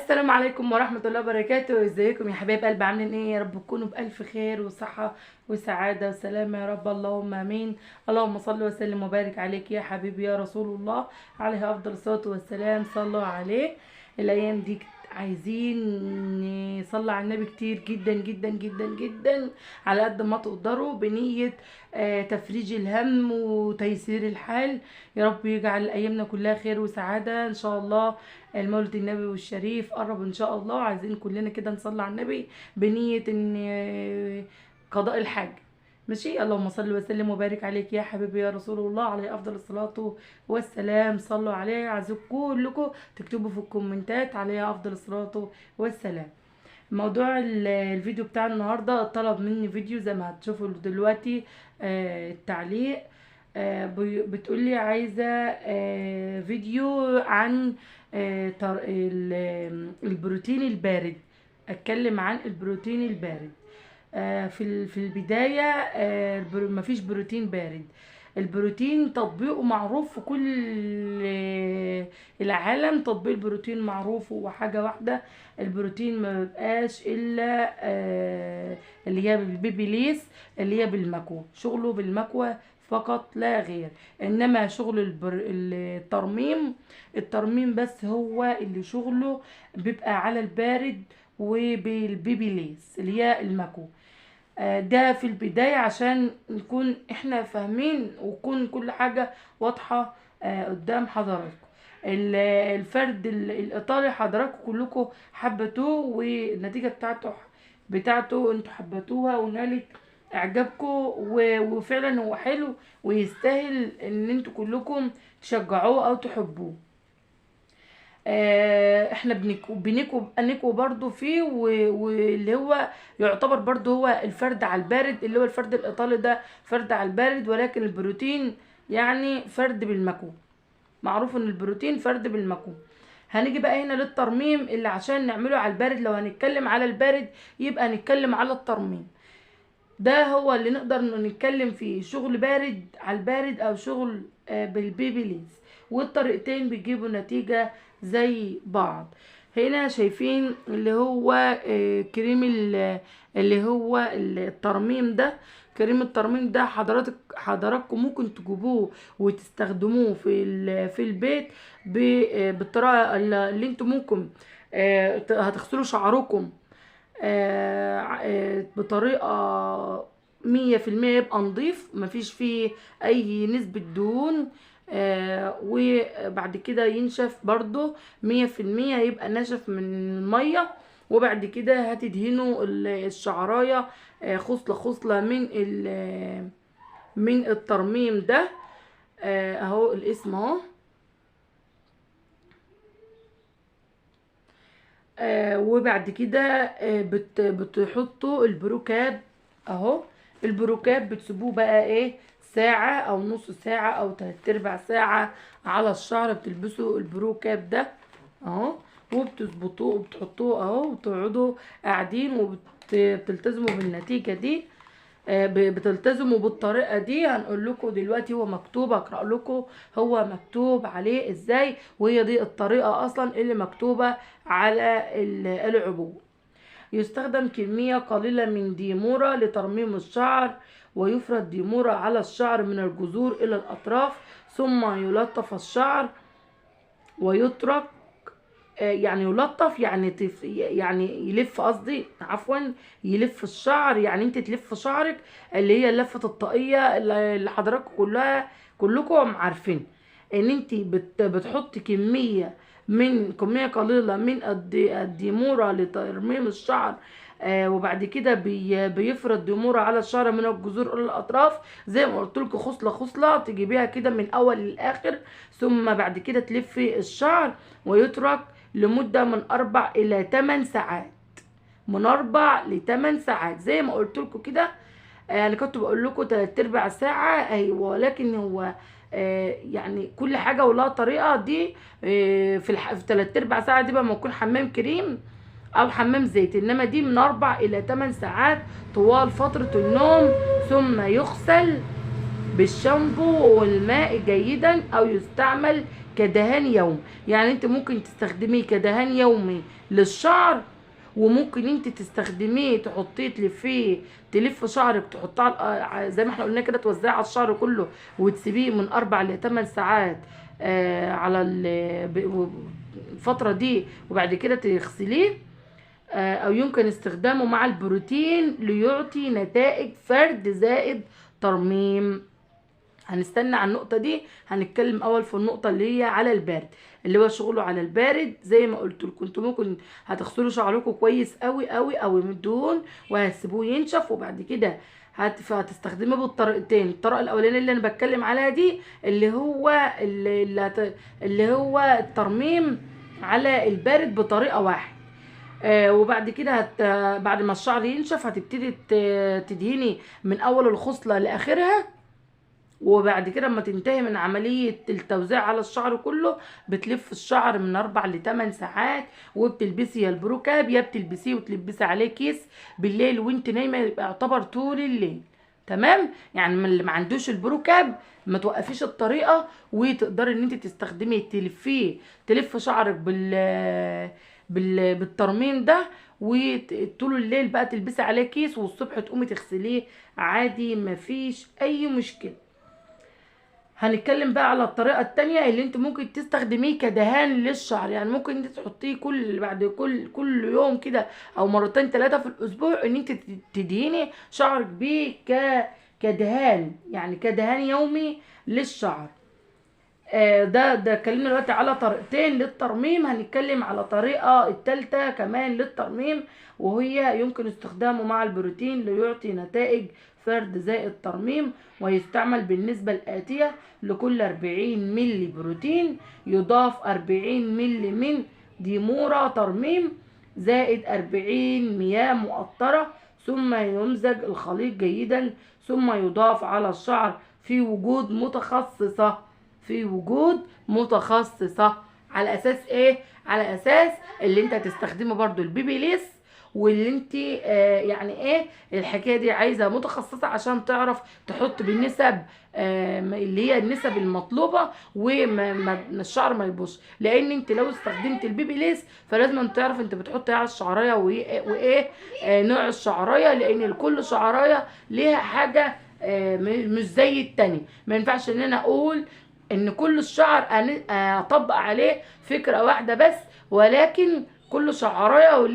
السلام عليكم ورحمة الله وبركاته. ازيكم يا حبايب قلب؟ عاملين ايه؟ يا رب تكونوا بألف خير وصحة وسعادة وسلامة يا رب، اللهم امين. اللهم صل وسلم وبارك عليك يا حبيبي يا رسول الله، عليه افضل الصلاة والسلام. صلوا عليه. الايام دي عايزين نصلي على النبي كتير جدا جدا جدا جدا، على قد ما تقدروا، بنية تفريج الهم وتيسير الحال. يا رب يجعل ايامنا كلها خير وسعادة ان شاء الله. المولد النبوي الشريف قرب ان شاء الله، عايزين كلنا كده نصلي على النبي بنية ان قضاء الحاج. ماشي، اللهم صل وسلم وبارك عليك يا حبيبي يا رسول الله، عليه افضل الصلاة والسلام. صلوا عليه. عايزكم كلكم تكتبوا في الكومنتات عليه افضل الصلاة والسلام. موضوع الفيديو بتاع النهارده طلب مني فيديو زي ما هتشوفوا دلوقتي. التعليق بتقولي عايزة فيديو عن البروتين البارد. اتكلم عن البروتين البارد. في البداية مفيش بروتين بارد. البروتين تطبيقه معروف في كل العالم. تطبيق البروتين معروف، هو حاجة واحدة. البروتين ما بيبقاش الا اللي هي بالبيبيليس، اللي هي بالمكوى، شغله بالمكوى فقط لا غير. انما شغل الترميم بس هو اللي شغله بيبقى على البارد وبالبيبيليس اللي هي المكوى. ده في البداية عشان نكون احنا فاهمين ويكون كل حاجة واضحة قدام حضراتكم. الفرد الايطالي حضراتكم كلكم حبتوه، والنتيجة بتاعته انتوا حبتوها ونالت اعجابكم، وفعلا هو حلو ويستاهل ان انتوا كلكم تشجعوه او تحبوه. احنا بنكو برضو فيه، واللي هو يعتبر برضو هو الفرد على البارد، اللي هو الفرد الايطالي ده فرد على البارد، ولكن البروتين يعني فرد بالمكو. معروف ان البروتين فرد بالمكو. هنيجي بقى هنا للترميم اللي عشان نعمله على البارد. لو هنتكلم على البارد يبقى نتكلم على الترميم. ده هو اللي نقدر نتكلم فيه، شغل بارد على البارد او شغل بالبيبيليز، والطريقتين بيجيبوا نتيجة زي بعض. هنا شايفين اللي هو كريم اللي هو الترميم ده. كريم الترميم ده حضراتكم ممكن تجيبوه وتستخدموه في البيت بالطريقة اللي انتم ممكن هتغسلوا شعركم بطريقة 100% يبقى نضيف، مفيش فيه اي نسبة دهون. وبعد كده ينشف برضو 100%، يبقى نشف من المية. وبعد كده هتدهنوا الشعراية خصلة خصلة من الترميم ده. اهو الاسم اهو. وبعد كده بتحطوا البروكاب اهو. البروكاب بتسيبوه بقى ايه، ساعة او نص ساعة او 3/4 ساعة على الشعر. بتلبسوا البروكاب ده اهو، وبتظبطوه وبتحطوه اهو، وتقعدوا قاعدين وبتلتزموا بالنتيجة دي. بتلتزموا بالطريقة دي. هنقول لكم دلوقتي هو مكتوب، اقرأ لكم هو مكتوب عليه ازاي، وهي دي الطريقة اصلا اللي مكتوبة على العبوة. يستخدم كمية قليلة من ديمورا لترميم الشعر، ويفرد ديمورا على الشعر من الجذور الى الاطراف، ثم يلطف الشعر ويترك يعني يلطف يعني يلف، قصدي عفوا يلف الشعر. يعني انت تلف شعرك اللي هي اللفة الطاقية اللي حضراتكم كلكم عارفين، ان انت بتحط كمية قليلة من الديمورا لترميم الشعر. وبعد كده بيفرد ديمورا على الشعر من الجذور الى الاطراف، زي ما قلت لكم خصله خصله تجيبيها كده من اول للاخر. ثم بعد كده تلفي الشعر ويترك لمدة من 4 إلى 8 ساعات. من 4 ل8 ساعات زي ما قلت لكم كده. انا كنت بقول لكم 3/4 ساعة ايوه، ولكن هو يعني كل حاجة ولها طريقة. دي في 3/4 ساعة دي بقى ما يكون حمام كريم او حمام زيت، انما دي من 4 إلى 8 ساعات طوال فترة النوم. ثم يغسل بالشامبو والماء جيدا او يستعمل كدهان يومي. يعني انت ممكن تستخدميه كدهان يومي للشعر، وممكن انت تستخدميه تحطيه تلفيه، تلف شعرك تحطيه زي ما احنا قلنا كده، توزعيه على الشعر كله وتسيبيه من 4 ل 8 ساعات على الفترة دي، وبعد كده تغسليه. او يمكن استخدامه مع البروتين ليعطي نتائج فرد زائد ترميم. هنستنى على النقطة دي، هنتكلم أول في النقطة اللي هي على البارد، اللي هو شغله على البارد. زي ما قلت لكم انتوا ممكن هتغسلوا شعركم كويس قوي قوي قوي من الدهون، وهتسيبوه ينشف، وبعد كده هتستخدميه بالطريقتين. الطريقة الأولانية اللي أنا بتكلم عليها دي اللي هو الترميم على البارد بطريقة واحد. وبعد كده بعد ما الشعر ينشف هتبتدي تدهني من أول الخصلة لآخرها. وبعد كده لما تنتهي من عملية التوزيع على الشعر كله، بتلف الشعر من 4 ل 8 ساعات، وبتلبسي يا البروكاب يا بتلبسيه وتلبسي عليه كيس بالليل وانت نايمة، يبقى يعتبر طول الليل. تمام؟ يعني من اللي ما عندوش البروكاب ما توقفيش الطريقة، وتقدري ان انت تستخدميه تلفيه، تلف شعرك بالترميم ده، وطول الليل بقى تلبسي عليه كيس، والصبح تقومي تغسليه عادي، مفيش اي مشكلة. هنتكلم بقى على الطريقة التانية اللي انت ممكن تستخدميه كدهان للشعر. يعني ممكن انت تحطيه بعد كل يوم كده، او مرتين 3 في الاسبوع، ان انت تدهني شعرك بيه كدهان، يعني كدهان يومي للشعر. ده اتكلمنا دلوقتي على طريقتين للترميم. هنتكلم على طريقة التالتة كمان للترميم، وهي يمكن استخدامه مع البروتين ليعطي نتائج فرد زائد ترميم. ويستعمل بالنسبة الآتية: لكل 40 ملي بروتين يضاف 40 ملي من ديمورا ترميم زائد 40 مياه مقطرة، ثم يمزج الخليط جيدا، ثم يضاف على الشعر في وجود متخصصة. على اساس ايه؟ على اساس اللي انت هتستخدمه برضو البيبي واللي انت يعني ايه الحكايه دي عايزه متخصصه عشان تعرف تحط بالنسب اللي هي النسب المطلوبه، والشعر ما يبوظش. لان انت لو استخدمت البيبي فلازم تعرف انت بتحط ايه على الشعرايه وايه نوع الشعرايه، لان كل شعرايه ليها حاجه مش زي التاني. ما ينفعش ان انا اقول ان كل الشعر اطبق عليه فكرة واحدة بس، ولكن كل شعرايه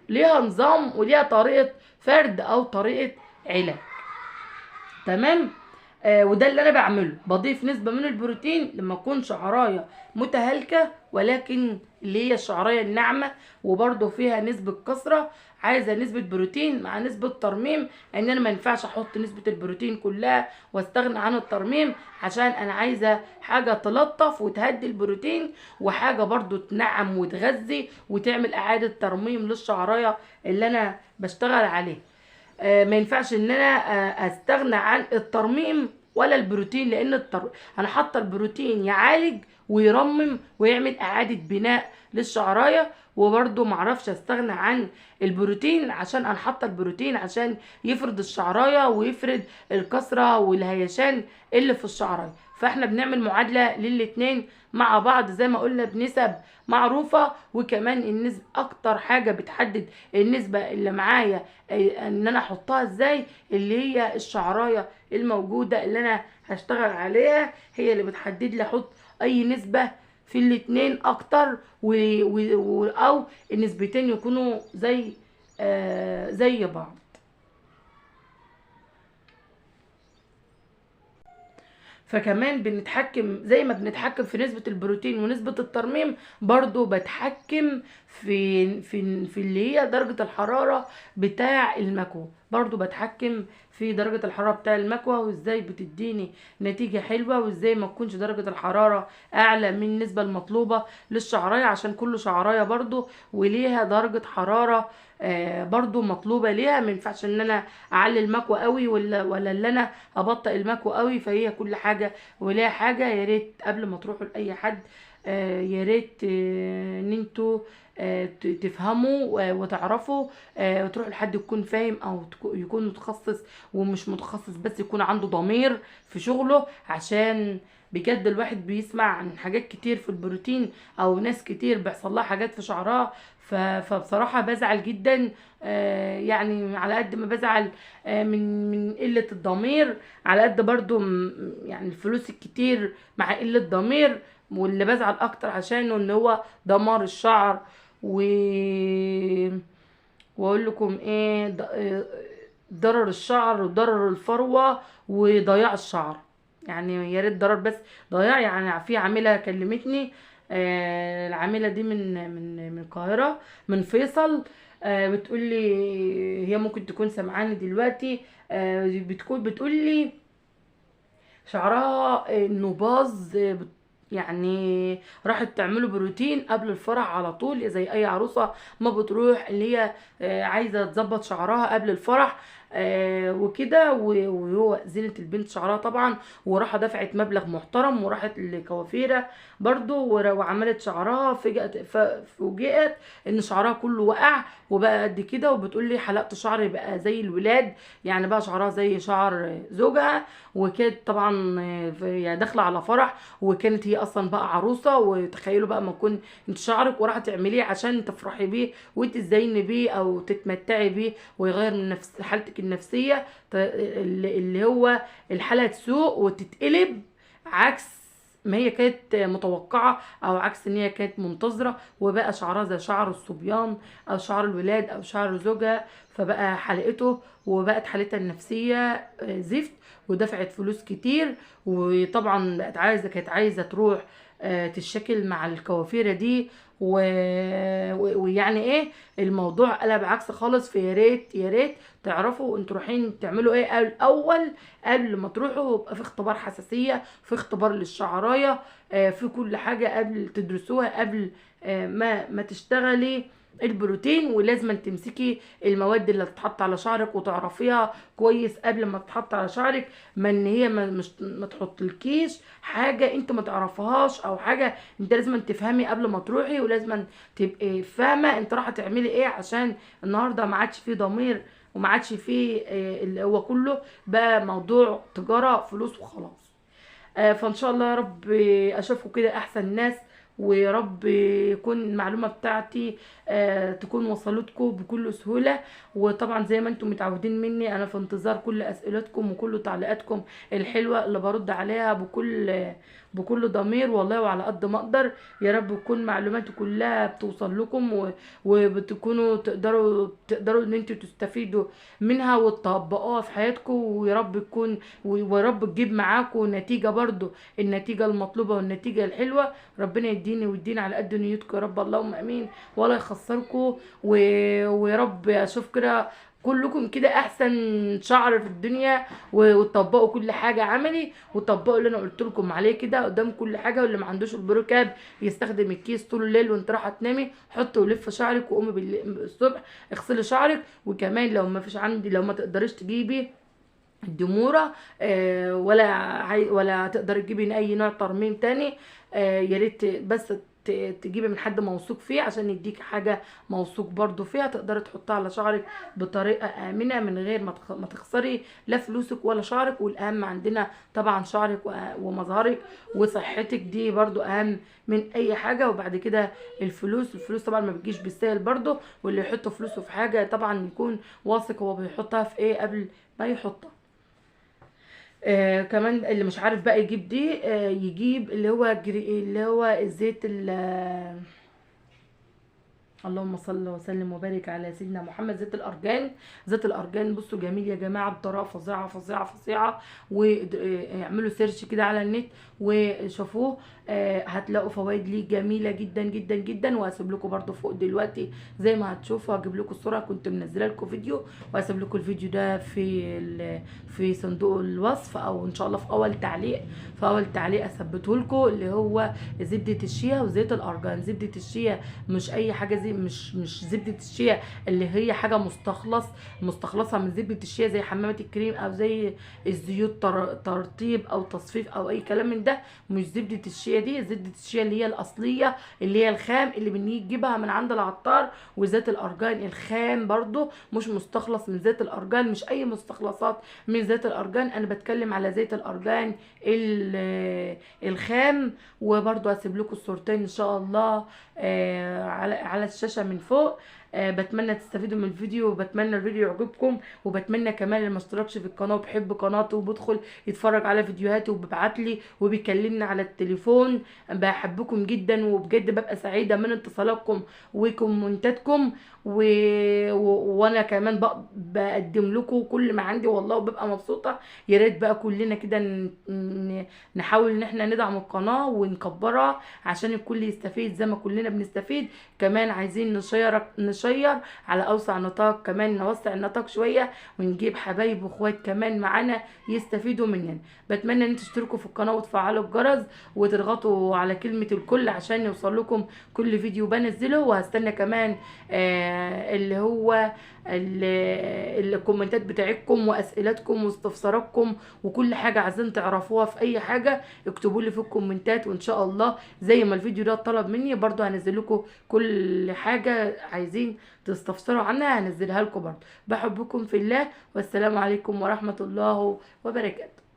ليها نظام وليها طريقة فرد او طريقة علاج. تمام؟ وده اللي انا بعمله، بضيف نسبة من البروتين لما اكون شعرايه متهالكة، ولكن اللي هي الشعرايه الناعمة وبرده فيها نسبة كثرة، عايزة نسبة بروتين مع نسبة ترميم. ان انا ما ينفعش احط نسبة البروتين كلها واستغنى عن الترميم، عشان انا عايزة حاجة تلطف وتهدي البروتين، وحاجة برضو تنعم وتغذي وتعمل اعادة ترميم للشعرايه اللي انا بشتغل عليه. ما ينفعش ان انا استغنى عن الترميم ولا البروتين، لان انا حاطه البروتين يعالج ويرمم ويعمل اعاده بناء للشعرايه، وبرده معرفش استغنى عن البروتين عشان انا حاطه البروتين عشان يفرد الشعرايه ويفرد الكسره والهيشان اللي في الشعرايه. فاحنا بنعمل معادله للاتنين مع بعض زي ما قلنا بنسب معروفه. وكمان النسبه اكتر حاجه بتحدد النسبه اللي معايا ان انا احطها ازاي، اللي هي الشعرايه الموجوده اللي انا هشتغل عليها، هي اللي بتحدد لي احط اي نسبه في الاتنين اكتر، او النسبتين يكونوا زي بعض. فكمان بنتحكم زي ما بنتحكم في نسبة البروتين ونسبة الترميم، برضو بتحكم في اللي هي درجة الحرارة بتاع المكوى. برضو بتحكم في درجة الحرارة بتاع المكوى، وازاي بتديني نتيجة حلوة، وازاي ما تكونش درجة الحرارة اعلى من النسبة المطلوبة للشعراية، عشان كل شعراية برضو وليها درجة حرارة برضو مطلوبة ليها. ما ينفعش ان انا اعلي المكوى قوي ولا اللي انا ابطئ المكوى قوي. فهي كل حاجة وليها حاجة. يا ريت قبل ما تروحوا لاي حد يا ريت ان انتوا تفهموا وتعرفوا، وتروحوا لحد يكون فاهم او يكون متخصص، ومش متخصص بس يكون عنده ضمير في شغله. عشان بجد الواحد بيسمع عن حاجات كتير في البروتين، او ناس كتير بيحصل لها حاجات في شعرها. فبصراحة بزعل جدا. يعني على قد ما بزعل من قلة الضمير، على قد برضو يعني الفلوس الكتير مع قلة ضمير. واللي بزعل اكتر عشانه ان هو دمار الشعر. و واقول لكم ايه، ضرر الشعر وضرر الفروة وضياع الشعر. يعني يا ريت ضرر بس، ضياع. يعني في عاملة كلمتني، العاملة دي من القاهرة، من فيصل. بتقول لي، هي ممكن تكون سمعاني دلوقتي، بتقول لي شعرها انه باظ. يعني راحت تعمله بروتين قبل الفرح على طول، زي اي عروسه ما بتروح اللي هي عايزه تظبط شعرها قبل الفرح وكده. وهو زينة البنت شعرها طبعا، وراحة دفعت مبلغ محترم وراحت لكوافيرة برضو وعملت شعرها. فوجئت ان شعرها كله وقع وبقى قد كده. وبتقول لي حلقت شعري بقى زي الولاد، يعني بقى شعرها زي شعر زوجها. وكانت طبعا يعني داخله على فرح، وكانت هي اصلا بقى عروسه. وتخيلوا بقى ما تكون انت شعرك وراح تعمليه عشان تفرحي بيه وتزيني بيه او تتمتعي بيه ويغير من نفس حالتك النفسيه، اللي هو الحاله تسوء وتتقلب عكس ما هي كانت متوقعة، او عكس ان هي كانت منتظرة. وبقى شعرها زي شعر الصبيان او شعر الولاد او شعر زوجها. فبقى حلقته وبقت حالتها النفسية زفت، ودفعت فلوس كتير. وطبعا بقت كانت عايزة تروح تشكل مع الكوافيرة دي. ويعني ايه، الموضوع قلب عكس خالص. في يا ريت تعرفوا انتوا رايحين تعملوا ايه الاول قبل ما تروحوا. يبقى في اختبار حساسية، في اختبار للشعراية، في كل حاجة قبل تدرسوها قبل ما تشتغلي البروتين. ولازم تمسكي المواد اللي هتتحط على شعرك وتعرفيها كويس قبل ما تتحط على شعرك. ما ان هي ما تحطلكيش حاجه انت ما تعرفهاش، او حاجه انت لازم تفهمي قبل ما تروحي. ولازم تبقي فاهمه انت رايحه تعملي ايه، عشان النهارده ما عادش فيه ضمير، وما عادش فيه اللي هو كله بقى موضوع تجاره فلوس وخلاص. فان شاء الله يا رب اشوفكم كده احسن ناس. ويا رب يكون المعلومه بتاعتي تكون وصلتكم بكل سهوله. وطبعا زي ما انتم متعودين مني، انا في انتظار كل اسئلتكم وكل تعليقاتكم الحلوه اللي برد عليها بكل ضمير والله، وعلى قد ما اقدر. يا رب تكون معلوماتي كلها بتوصل لكم وبتكونوا تقدروا ان انتوا تستفيدوا منها وتطبقوها في حياتكم. ويا رب تكون ويا رب تجيب معاكم نتيجه برضو، النتيجه المطلوبه والنتيجه الحلوه. ربنا يديني ويدينا على قد نيتكم يا رب، اللهم امين. ولا يخسركم. ويا رب اشوف كده كلكم كده احسن شعر في الدنيا، وتطبقوا كل حاجه عملي، وتطبقوا اللي انا قلت لكم عليه كده قدام كل حاجه. واللي ما عندوش البروكاب يستخدم الكيس طول الليل وانت رايحه تنامي، حطي ولف شعرك وقومي الصبح اغسلي شعرك. وكمان لو ما فيش عندي، لو ما تقدريش تجيبي الدمورة ولا تقدر تجيبي اي نوع ترميم تاني، يا ريت بس تجيبي من حد موثوق فيه عشان يديك حاجة موثوق برضو فيها تقدري تحطها على شعرك بطريقة آمنة من غير ما تخسري لا فلوسك ولا شعرك. والأهم عندنا طبعا شعرك ومظهرك وصحتك، دي برضو أهم من أي حاجة. وبعد كده الفلوس طبعا ما بتجيش بالسهل برضو. واللي يحط فلوسه في حاجة طبعا يكون واثق هو بيحطها في ايه قبل ما يحطها. كمان اللي مش عارف بقى يجيب دي يجيب اللي هو الزيت اللهم صل وسلم وبارك على سيدنا محمد. زيت الارجان بصوا جميل يا جماعه بطريقه فظيعه فظيعه فظيعه. واعملوا سيرش كده على النت وشوفوه، هتلاقوا فوائد ليه جميله جدا جدا جدا. وهسيب لكم برده فوق دلوقتي زي ما هتشوفوا، هجيب لكم الصوره، كنت منزله لكم فيديو، وهسيب لكم الفيديو ده في صندوق الوصف، او ان شاء الله في اول تعليق اثبته لكم، اللي هو زبده الشيا وزيت الارجان. زبده الشيا مش اي حاجه، عايزين مش زبده الشيا اللي هي حاجه مستخلصه من زبده الشيا زي حمامه الكريم او زي الزيوت ترطيب او تصفيف او اي كلام من ده. مش زبده الشيا دي، زبده الشيا اللي هي الاصليه اللي هي الخام اللي بنيجي نجيبها من عند العطار. وزيت الارجان الخام برضو مش مستخلص من زيت الارجان، مش اي مستخلصات من زيت الارجان، انا بتكلم على زيت الارجان الخام. وبرضو هسيب لكم الصورتين ان شاء الله على الشاشه من فوق. بتمنى تستفيدوا من الفيديو، وبتمنى الفيديو يعجبكم، وبتمنى كمان اللي ما اشتركش في القناه وبيحب قناتي وبيدخل يتفرج على فيديوهاتي وبيبعت لي وبيكلمني على التليفون. بحبكم جدا، وبجد ببقى سعيده من اتصالاتكم وكومنتاتكم وانا كمان بقدم لكم كل ما عندي والله، وببقى مبسوطه. يا ريت بقى كلنا كده نحاول ان احنا ندعم القناه ونكبرها عشان الكل يستفيد زي ما كلنا بنستفيد. كمان عايزين نشير على اوسع نطاق، كمان نوسع النطاق شويه ونجيب حبايب واخوات كمان معانا يستفيدوا مننا. بتمنى ان انتوا تشتركوا في القناه وتفعلوا الجرس وتضغطوا على كلمه الكل عشان يوصل لكم كل فيديو بنزله. وهستنى كمان اللي هو الكومنتات بتاعتكم واسئلتكم واستفساراتكم وكل حاجه عايزين تعرفوها في اي حاجه اكتبوا لي في الكومنتات، وان شاء الله زي ما الفيديو ده طلب مني برضو هنزل لكم كل حاجه عايزين تستفسروا عنها هنزلها لكم برضو. بحبكم في الله، والسلام عليكم ورحمه الله وبركاته.